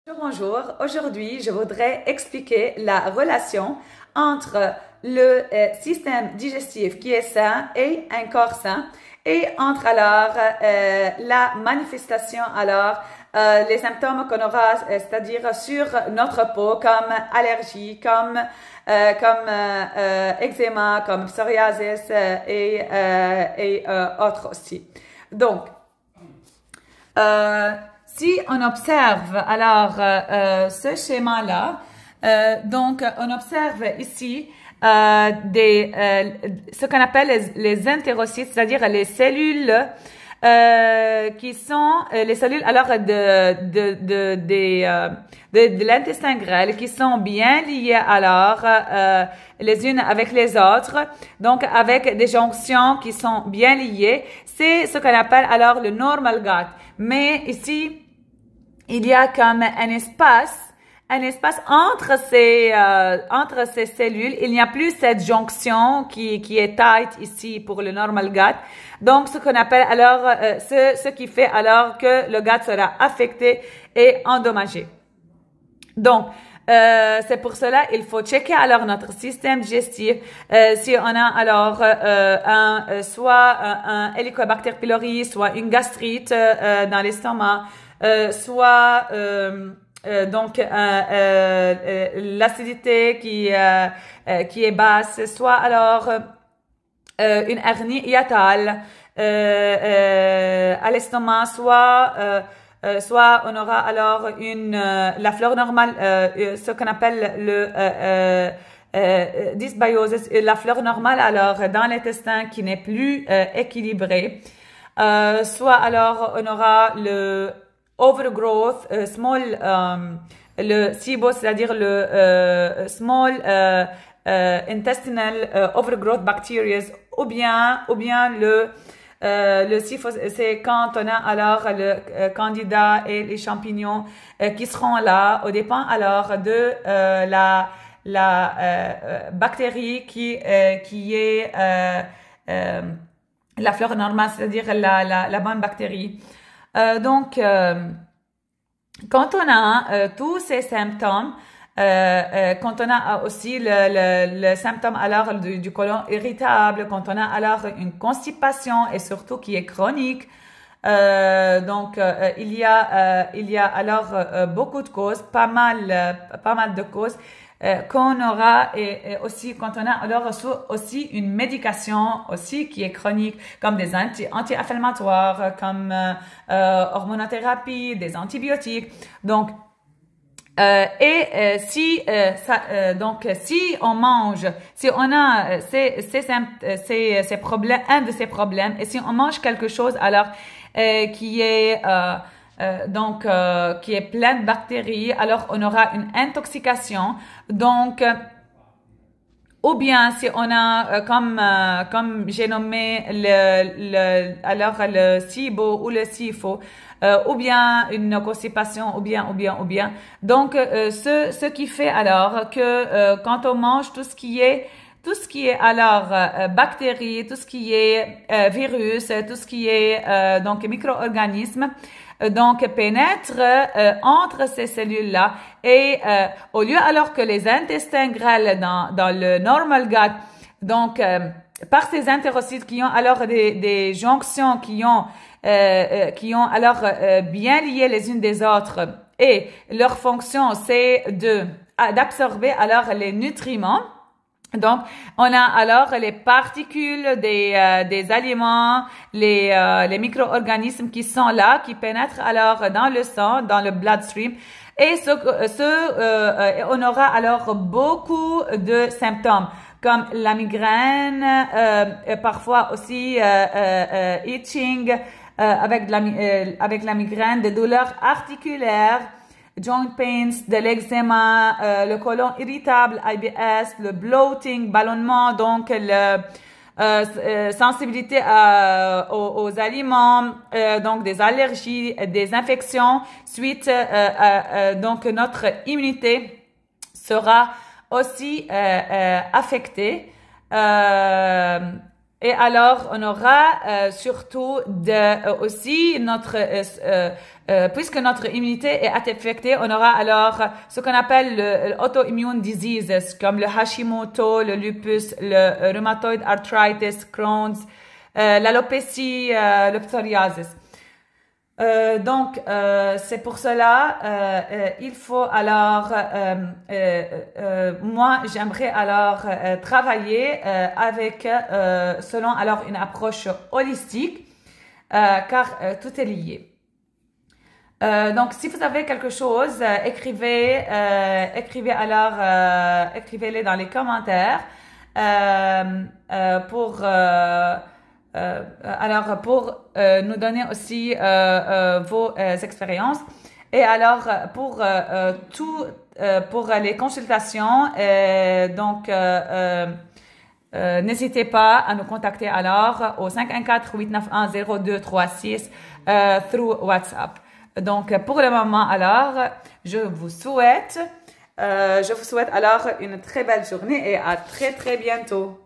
Bonjour, aujourd'hui je voudrais expliquer la relation entre le système digestif qui est sain et un corps sain et entre la manifestation les symptômes qu'on aura, c'est-à-dire sur notre peau comme allergie, comme eczéma, comme psoriasis et autres aussi. Donc, si on observe ce schéma-là, donc on observe ici ce qu'on appelle les entérocytes, c'est-à-dire les cellules qui sont les cellules de l'intestin grêle qui sont bien liées les unes avec les autres, donc avec des jonctions qui sont bien liées. C'est ce qu'on appelle alors le normal gut. Mais ici, il y a comme un espace entre ces cellules. Il n'y a plus cette jonction qui est tight ici pour le normal gut. Donc, ce qu'on appelle ce qui fait alors que le gut sera affecté et endommagé. Donc, c'est pour cela il faut checker alors notre système digestif si on a soit un Helicobacter pylori, soit une gastrite dans l'estomac, soit l'acidité qui est basse, soit une hernie hiatale à l'estomac, soit on aura alors la flore normale, ce qu'on appelle dysbiosis, la flore normale dans l'intestin qui n'est plus équilibrée. Soit alors on aura le overgrowth, le SIBO, c'est-à-dire le small intestinal overgrowth bacteria, ou bien le SIFO, c'est quand on a le candida et les champignons qui seront là, au dépend de la bactérie qui est la flore normale, c'est-à-dire la bonne bactérie. Donc, quand on a tous ces symptômes, quand on a aussi le symptôme du côlon irritable, quand on a une constipation et surtout qui est chronique, il y a beaucoup de causes, pas mal de causes qu'on aura et aussi quand on a aussi une médication aussi qui est chronique comme des anti-inflammatoires, comme hormonothérapie, des antibiotiques. Donc si on mange, si on a ces problèmes, un de ces problèmes, et si on mange quelque chose qui est qui est plein de bactéries, alors on aura une intoxication. Donc ou bien si on a comme j'ai nommé le SIBO ou le SIFO, ou bien une constipation, ou bien. Donc ce qui fait que quand on mange tout ce qui est bactéries, tout ce qui est virus, tout ce qui est micro-organismes, pénètre entre ces cellules-là et au lieu que les intestins grêles dans le normal gut, par ces entérocytes qui ont des jonctions qui ont bien liées les unes des autres et leur fonction c'est d'absorber les nutriments. Donc, on a les particules des aliments, les micro-organismes qui sont là, qui pénètrent dans le sang, dans le bloodstream, et on aura beaucoup de symptômes comme la migraine, parfois aussi itching avec la migraine, des douleurs articulaires, joint pains, de l'eczéma, le côlon irritable, IBS, le bloating, ballonnement, donc sensibilité aux aliments, donc des allergies, des infections. Suite, donc notre immunité sera aussi affectée. Et alors, on aura surtout aussi puisque notre immunité est affectée, on aura alors ce qu'on appelle l'auto-immune diseases, comme le Hashimoto, le lupus, le rheumatoid arthritis, Crohn's, l'alopécie, le psoriasis. Donc, c'est pour cela, il faut alors, moi, j'aimerais alors travailler avec, selon alors une approche holistique, car tout est lié. Donc, si vous avez quelque chose, écrivez alors, écrivez-les dans les commentaires pour nous donner aussi vos expériences. Et alors pour les consultations, donc n'hésitez pas à nous contacter alors au 514-891-0236 through WhatsApp. Donc pour le moment alors, je vous souhaite alors une très belle journée et à très très bientôt.